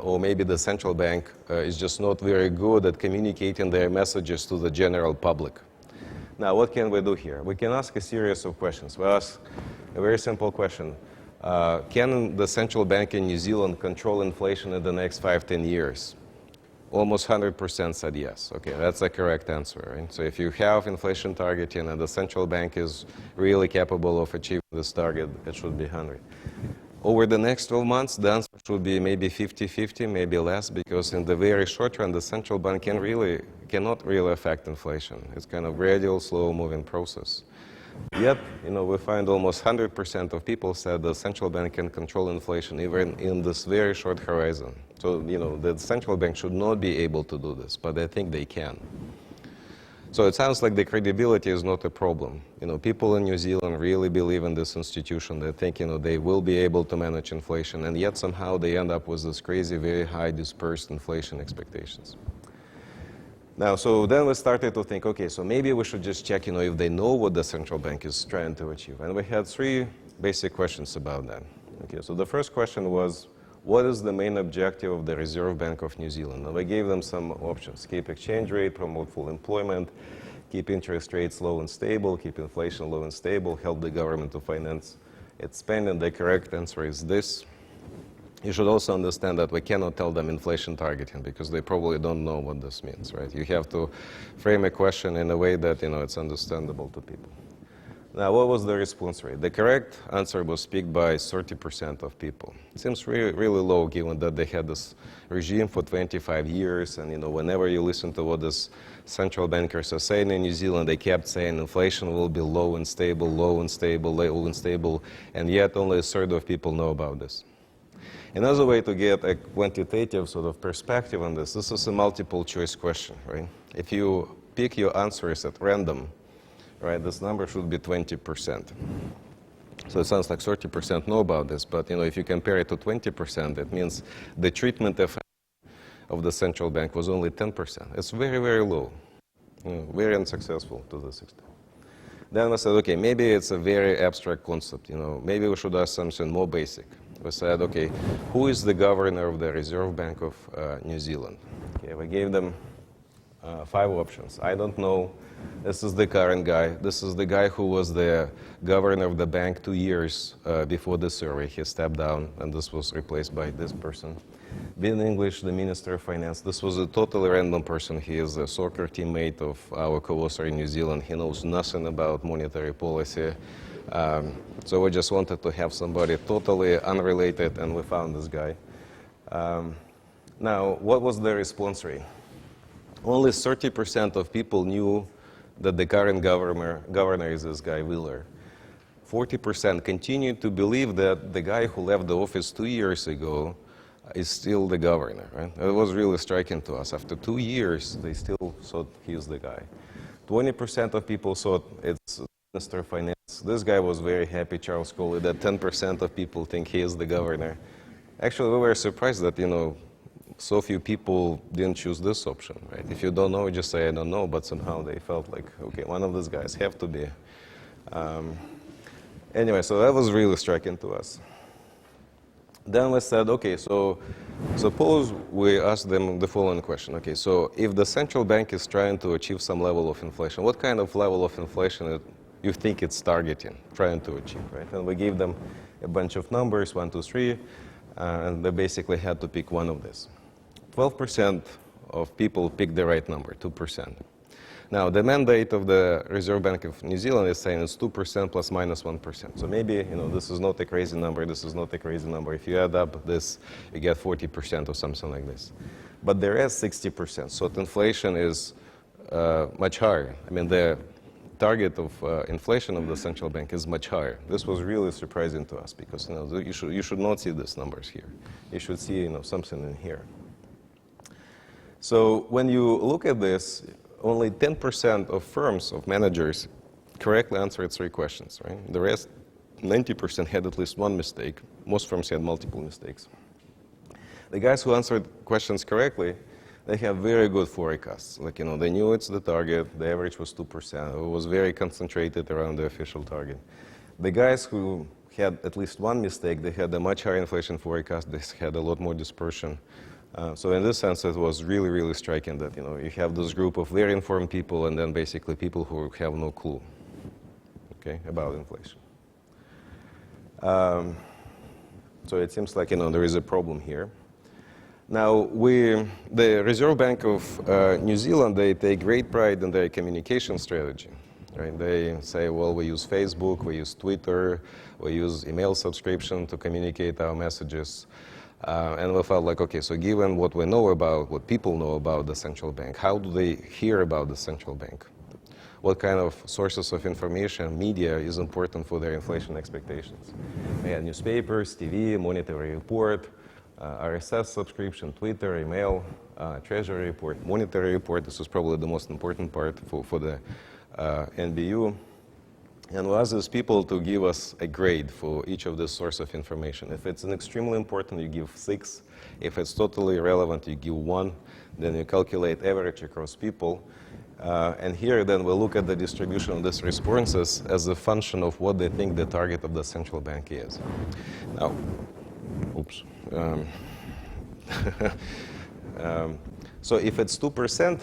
Or maybe the central bank is just not very good at communicating their messages to the general public. Now, what can we do here? We can ask a series of questions. We ask a very simple question. Can the central bank in New Zealand control inflation in the next 5-10 years? Almost 100% said yes. Okay, that's the correct answer, right? So if you have inflation targeting and the central bank is really capable of achieving this target, it should be 100. Over the next 12 months, the answer should be maybe 50-50, maybe less, because in the very short run, the central bank cannot really affect inflation. It's kind of gradual, slow-moving process. Yet, we find almost 100% of people said the central bank can control inflation even in this very short horizon. So, the central bank should not be able to do this, but I think they can. So it sounds like the credibility is not a problem. People in New Zealand really believe in this institution. They think, they will be able to manage inflation, and yet somehow they end up with this crazy, very high dispersed inflation expectations. Now, so then we started to think, okay, so maybe we should just check, if they know what the central bank is trying to achieve. And we had 3 basic questions about that. Okay, so the first question was, what is the main objective of the Reserve Bank of New Zealand? And we gave them some options: keep exchange rate, promote full employment, keep interest rates low and stable, keep inflation low and stable, help the government to finance its spending. The correct answer is this. You should also understand that we cannot tell them inflation targeting, because they probably don't know what this means, right? You have to frame a question in a way that, it's understandable to people. Now, what was the response rate? The correct answer was picked by 30% of people. It seems really, really low, given that they had this regime for 25 years, and, whenever you listen to what these central bankers are saying in New Zealand, they kept saying inflation will be low and stable, low and stable, low and stable, and yet only a third of people know about this. Another way to get a quantitative sort of perspective on this is a multiple choice question, right? If you pick your answers at random, right, this number should be 20%. So it sounds like 30% know about this, but if you compare it to 20%, it means the treatment effect of the central bank was only 10%. It's very, very low, very unsuccessful to this extent. Then we said, okay, maybe it's a very abstract concept, maybe we should ask something more basic. We said, okay, who is the governor of the Reserve Bank of New Zealand? Okay, we gave them 5 options. I don't know. This is the current guy. This is the guy who was the governor of the bank 2 years before the survey. He stepped down, and this was replaced by this person. Being English, the Minister of Finance. This was a totally random person. He is a soccer teammate of our co-author in New Zealand. He knows nothing about monetary policy. So we just wanted to have somebody totally unrelated, and we found this guy. Now, what was the response rate? Only 30% of people knew that the current governor is this guy, Wheeler. 40% continued to believe that the guy who left the office 2 years ago is still the governor, right? It was really striking to us. After 2 years, they still thought he's the guy. 20% of people thought it's Minister of Finance. This guy was very happy, Charles Colley, that 10% of people think he is the governor. Actually, we were surprised that, so few people didn't choose this option, right? If you don't know, just say, I don't know, but somehow they felt like, okay, one of these guys have to be. Anyway, so that was really striking to us. Then we said, okay, so suppose we ask them the following question. Okay, so if the central bank is trying to achieve some level of inflation, what kind of level of inflation you think it's targeting, trying to achieve, right? And we gave them a bunch of numbers, 1, 2, 3, and they basically had to pick one of these. 12% of people picked the right number, 2%. Now, the mandate of the Reserve Bank of New Zealand is saying it's 2% plus minus 1%. So maybe, this is not a crazy number, this is not a crazy number. If you add up this, you get 40% or something like this. But the rest, 60%. So inflation is much higher. I mean, the target of inflation of the central bank is much higher. This was really surprising to us because you should not see these numbers here. You should see something in here. So when you look at this, only 10% of firms, of managers, correctly answered 3 questions, right? The rest, 90% had at least one mistake. Most firms had multiple mistakes. The guys who answered questions correctly, they have very good forecasts. Like, they knew it's the target, the average was 2%. It was very concentrated around the official target. The guys who had at least one mistake, they had a much higher inflation forecast, they had a lot more dispersion. So in this sense, it was really, really striking that, you have this group of very informed people and then basically people who have no clue, okay, about inflation. So it seems like, there is a problem here. Now, the Reserve Bank of New Zealand, they take great pride in their communication strategy. right? They say, well, we use Facebook, we use Twitter, we use email subscription to communicate our messages. And we felt like, okay, so given what we know about, what people know about the central bank, how do they hear about the central bank? What kind of sources of information, media, is important for their inflation expectations? We had newspapers, TV, monetary report, RSS subscription, Twitter, email, treasury report, monetary report. This was probably the most important part for the NBU. And we asked these people to give us a grade for each of this source of information. If it's an extremely important, you give 6. If it's totally irrelevant, you give 1. Then you calculate average across people. And here, then, we look at the distribution of these responses as a function of what they think the target of the central bank is. Now, oops. So if it's 2%,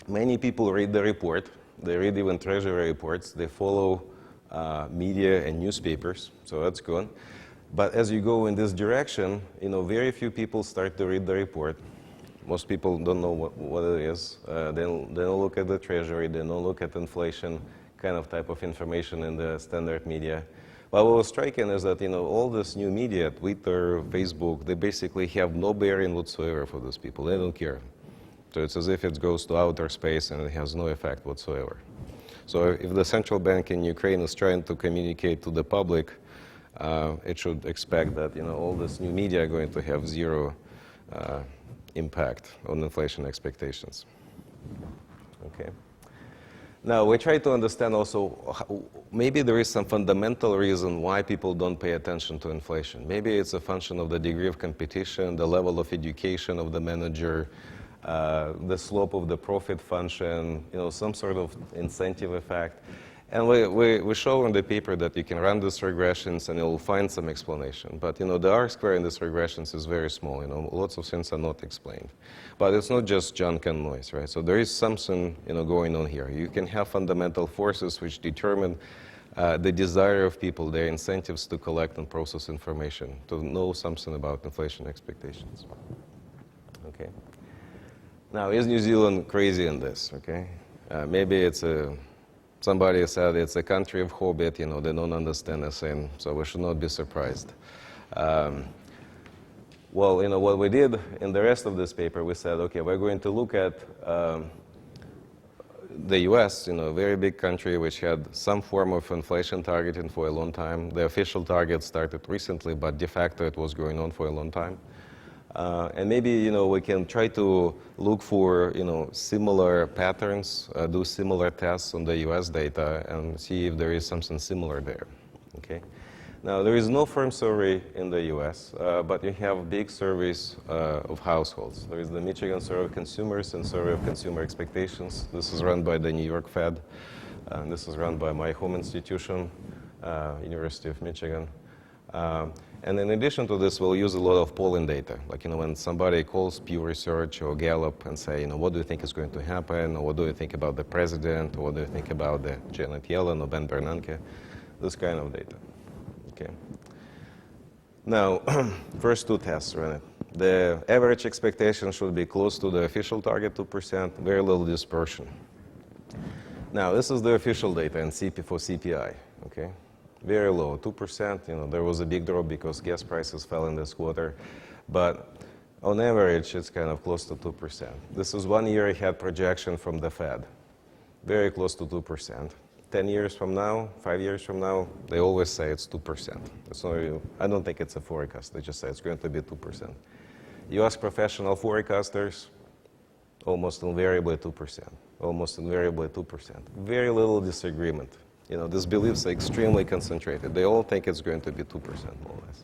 many people read the report. They read even treasury reports. They follow media and newspapers, so that's good. But as you go in this direction, very few people start to read the report. Most people don't know what it is. They don't look at the treasury. They don't look at inflation kind of type of information in the standard media. But what was striking is that all this new media, Twitter, Facebook, they basically have no bearing whatsoever for those people. They don't care. So it's as if it goes to outer space and it has no effect whatsoever. So if the central bank in Ukraine is trying to communicate to the public, it should expect that all this new media are going to have zero impact on inflation expectations. Okay. Now we try to understand also maybe there is some fundamental reason why people don't pay attention to inflation. Maybe it's a function of the degree of competition, the level of education of the manager, the slope of the profit function, some sort of incentive effect. And we show in the paper that you can run these regressions and you'll find some explanation. But the R-square in these regressions is very small. Lots of things are not explained. But it's not just junk and noise, right? So there is something going on here. You can have fundamental forces which determine the desire of people, their incentives to collect and process information, to know something about inflation expectations. Okay. Now, is New Zealand crazy in this? Okay. Maybe it's somebody said it's a country of hobbit, they don't understand the same, so we should not be surprised. Well, what we did in the rest of this paper, we said, okay, we're going to look at the US, a very big country which had some form of inflation targeting for a long time. The official target started recently, but de facto it was going on for a long time. And maybe, we can try to look for, similar patterns, do similar tests on the US data and see if there is something similar there, okay? Now, there is no firm survey in the US, but you have big surveys of households. There is the Michigan Survey of Consumers and Survey of Consumer Expectations. This is run by the New York Fed. This is run by my home institution, University of Michigan. And in addition to this, we'll use a lot of polling data. Like, when somebody calls Pew Research or Gallup and say, what do you think is going to happen? Or what do you think about the president? Or what do you think about the Janet Yellen or Ben Bernanke? This kind of data. Okay. Now, first two tests run it. The average expectation should be close to the official target, 2%, very little dispersion. Now, this is the official data in for CPI, okay? Very low, 2%. There was a big drop because gas prices fell in this quarter. But on average, it's kind of close to 2%. This is 1 year ahead projection from the Fed. Very close to 2%. 10 years from now, 5 years from now, they always say it's 2%. It's not, I don't think it's a forecast. They just say it's going to be 2%. You ask professional forecasters, almost invariably 2%. Almost invariably 2%. Very little disagreement. These beliefs are extremely concentrated. They all think it's going to be 2%, more or less.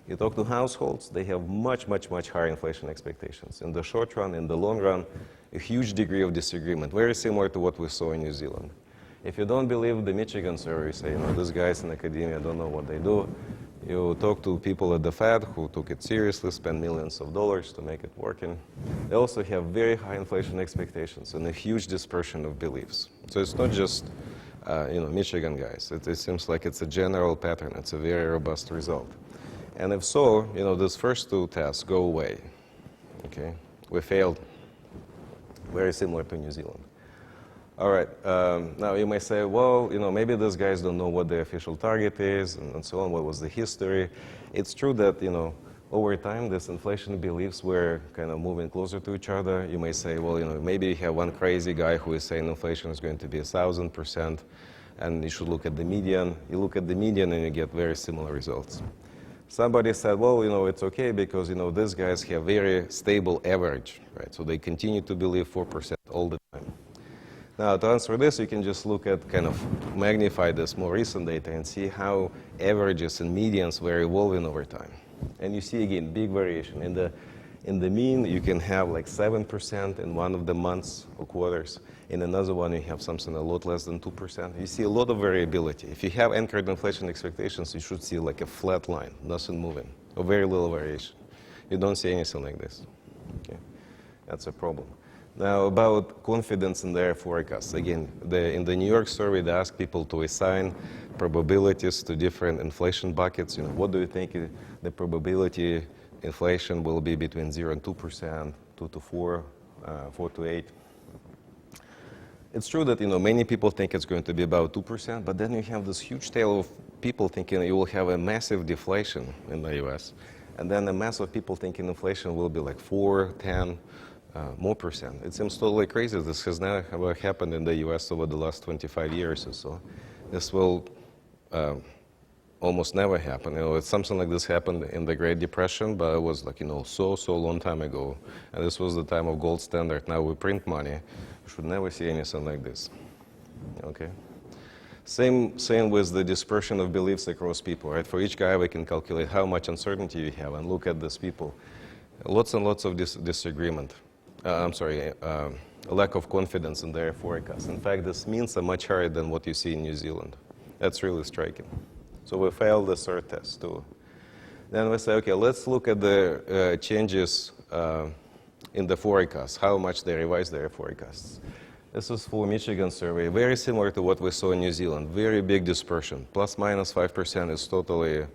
You talk to households, they have much, much, much higher inflation expectations. In the short run, in the long run, a huge degree of disagreement, very similar to what we saw in New Zealand. If you don't believe the Michigan survey, you say, these guys in academia don't know what they do. You talk to people at the Fed who took it seriously, spent millions of dollars to make it working. They also have very high inflation expectations and a huge dispersion of beliefs. So it's not just Michigan guys. It seems like it's a general pattern. It's a very robust result. And if so, these first two tests go away. Okay, we failed. Very similar to New Zealand. All right. Now you may say, well, maybe these guys don't know what the official target is and so on. What was the history? It's true that, over time, these inflation beliefs were kind of moving closer to each other. You may say, well, maybe you have one crazy guy who is saying inflation is going to be 1,000%, and you should look at the median. You look at the median and you get very similar results. Somebody said, well, it's okay because, these guys have very stable average, right? So they continue to believe 4% all the time. Now, to answer this, you can just look at kind of magnify this more recent data and see how averages and medians were evolving over time. And you see, again, big variation. In the mean, you can have like 7% in one of the months or quarters. In another one, you have something a lot less than 2%. You see a lot of variability. If you have anchored inflation expectations, you should see like a flat line, nothing moving, or very little variation. You don't see anything like this. Okay? That's a problem. Now, about confidence in their forecasts. Again, in the New York survey, they asked people to assign probabilities to different inflation buckets. What do you think the probability inflation will be between 0 and 2%, 2 to 4, 4 to 8? It's true that many people think it's going to be about 2%, but then you have this huge tail of people thinking you will have a massive deflation in the U.S., and then a mass of people thinking inflation will be like 4, 10, more percent. It seems totally crazy. This has never happened in the U.S. over the last 25 years or so. This will almost never happen. It's something like this happened in the Great Depression, but it was like, so long time ago. And this was the time of gold standard. Now we print money. You should never see anything like this. Okay? Same with the dispersion of beliefs across people, right? For each guy, we can calculate how much uncertainty you have and look at these people. Lots and lots of disagreement. A lack of confidence in their forecasts. In fact, this means are much higher than what you see in New Zealand. That's really striking. So we failed the third test too. Then we say, okay, let's look at the changes in the forecasts, how much they revise their forecasts. This is for Michigan survey, very similar to what we saw in New Zealand, very big dispersion. Plus minus 5% is totally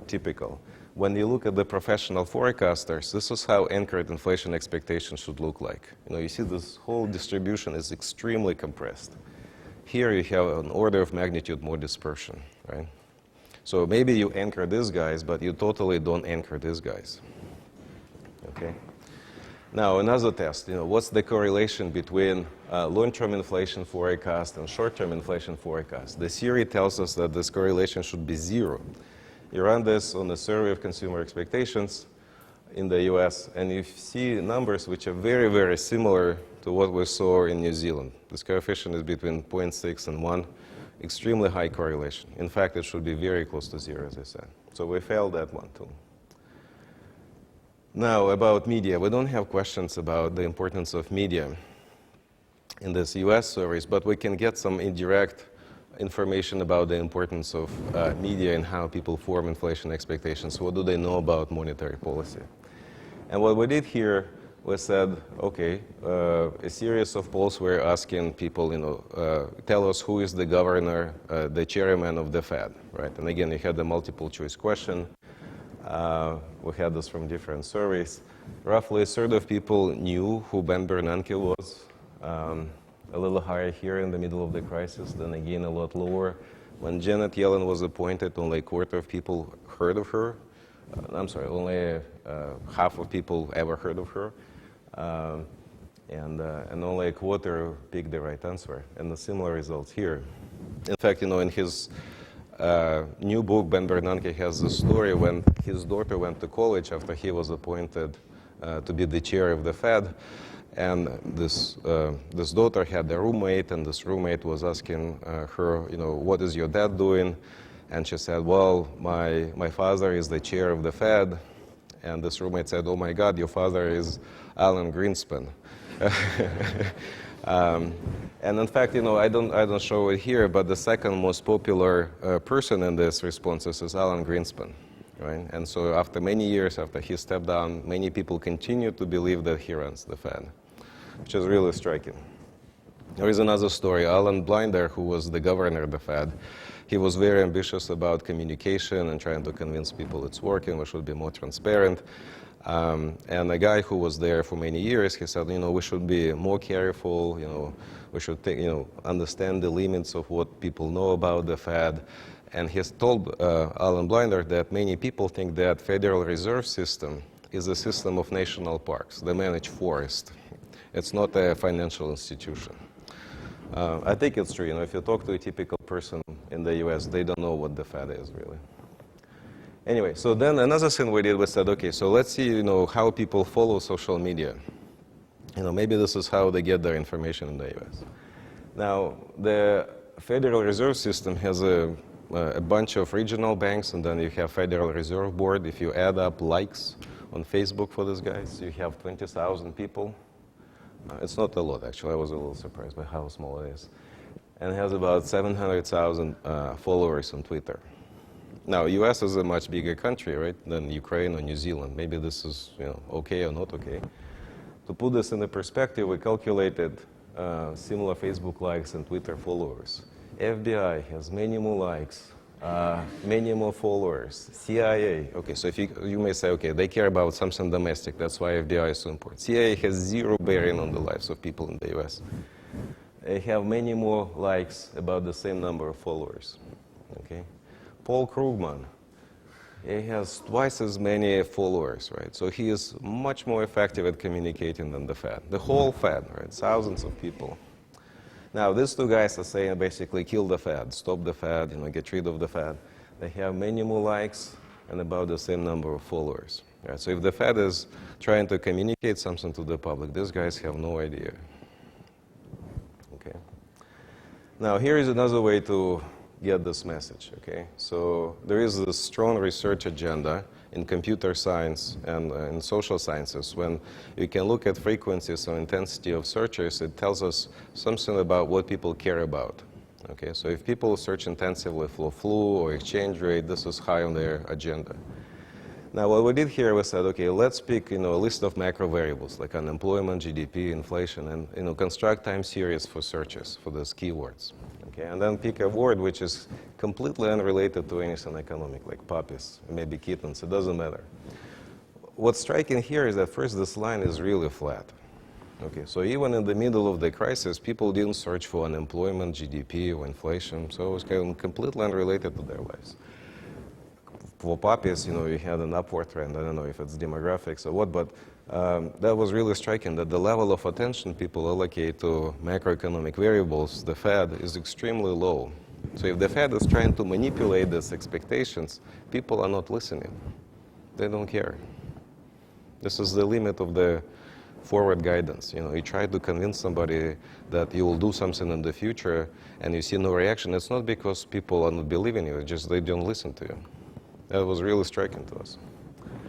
typical. When you look at the professional forecasters, this is how anchored inflation expectations should look like. You see this whole distribution is extremely compressed. Here you have an order of magnitude more dispersion, right? So maybe you anchor these guys, but you totally don't anchor these guys. Okay? Now, another test, what's the correlation between long-term inflation forecast and short-term inflation forecast? The theory tells us that this correlation should be 0. You run this on a survey of consumer expectations in the US, and you see numbers which are very, very similar to what we saw in New Zealand. This coefficient is between 0.6 and 1, extremely high correlation. In fact, it should be very close to 0, as I said. So we failed that one too. Now, about media. We don't have questions about the importance of media in this US surveys, but we can get some indirect information about the importance of media and how people form inflation expectations. What do they know about monetary policy? And what we did here, we said, okay, a series of polls were asking people, tell us who is the governor, the chairman of the Fed, right? And again, you had the multiple choice question. We had this from different surveys. Roughly a third of people knew who Ben Bernanke was. A little higher here in the middle of the crisis, then again a lot lower. When Janet Yellen was appointed, only a quarter of people heard of her. Only half of people ever heard of her. And only a quarter picked the right answer. And the similar results here. In fact, in his new book, Ben Bernanke has a story when his daughter went to college after he was appointed to be the chair of the Fed. And this daughter had a roommate, and this roommate was asking her, what is your dad doing? And she said, well, my father is the chair of the Fed. And this roommate said, oh my God, your father is Alan Greenspan. And in fact, I don't show it here, but the second most popular person in these responses is Alan Greenspan. Right? And so after many years, after he stepped down, many people continue to believe that he runs the Fed, which is really striking. There is another story. Alan Blinder, who was the governor of the Fed, he was very ambitious about communication and trying to convince people it's working, we should be more transparent. And a guy who was there for many years, he said, we should be more careful, we should understand the limits of what people know about the Fed. And he told Alan Blinder that many people think that Federal Reserve System is a system of national parks. They manage forest. It's not a financial institution. I think it's true. If you talk to a typical person in the US, they don't know what the Fed is, really. Anyway, so then another thing we did, we said, okay, so let's see, how people follow social media. Maybe this is how they get their information in the US. Now, the Federal Reserve System has a bunch of regional banks, and then you have Federal Reserve Board. If you add up likes on Facebook for these guys, you have 20,000 people. It's not a lot, actually. I was a little surprised by how small it is. And it has about 700,000 followers on Twitter. Now, US is a much bigger country, right, than Ukraine or New Zealand. Maybe this is, okay or not okay. To put this in the perspective, we calculated similar Facebook likes and Twitter followers. FBI has many more likes, many more followers. CIA, okay, so if you may say, okay, they care about something domestic, that's why FBI is so important. CIA has zero bearing on the lives of people in the US. They have many more likes, about the same number of followers, okay? Paul Krugman, he has twice as many followers, right? So he is much more effective at communicating than the Fed. The whole Fed, right? Thousands of people. Now, these two guys are saying basically kill the Fed, stop the Fed, get rid of the Fed. They have many more likes and about the same number of followers. Right? So if the Fed is trying to communicate something to the public, these guys have no idea. Okay. Now, here is another way to get this message, okay? So there is a strong research agenda in computer science and in social sciences. When you can look at frequencies or intensity of searches, it tells us something about what people care about, okay? So if people search intensively for flu or exchange rate, this is high on their agenda. Now, what we did here, we said, okay, let's pick, a list of macro variables like unemployment, GDP, inflation, and, construct time series for searches for those keywords. Okay, and then pick a word which is completely unrelated to anything economic, like puppies, maybe kittens, it doesn't matter. What's striking here is that first, this line is really flat. Okay, so even in the middle of the crisis, people didn't search for unemployment, GDP, or inflation, so it was kind of completely unrelated to their lives. For puppies, you had an upward trend. I don't know if it's demographics or what, but that was really striking, that the level of attention people allocate to macroeconomic variables, the Fed, is extremely low. So if the Fed is trying to manipulate these expectations, people are not listening. They don't care. This is the limit of the forward guidance. You try to convince somebody that you will do something in the future and you see no reaction. It's not because people are not believing you, it's just they don't listen to you. That was really striking to us.